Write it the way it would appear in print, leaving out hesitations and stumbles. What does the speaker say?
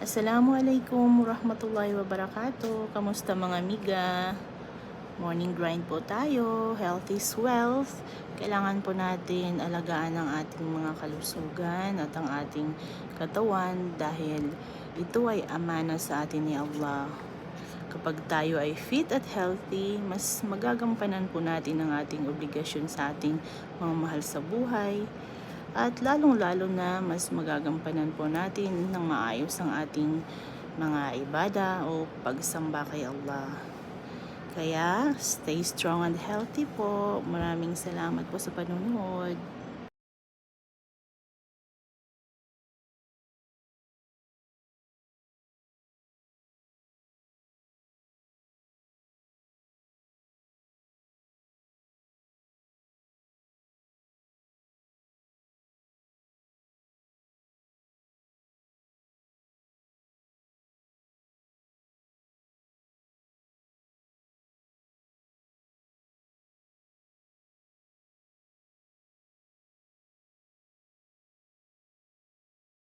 Assalamualaikum warahmatullahi wabarakatuh. Kamusta mga amiga? Morning grind po tayo. Health is wealth. Kailangan po natin alagaan ang ating mga kalusugan at ang ating katawan dahil ito ay amana sa atin ni Allah. Kapag tayo ay fit at healthy, mas magagampanan po natin ang ating obligasyon sa ating mga mahal sa buhay. At lalong-lalo na mas magagampanan po natin ng maayos ang ating mga ibada o pagsamba kay Allah. Kaya, stay strong and healthy po. Maraming salamat po sa panonood.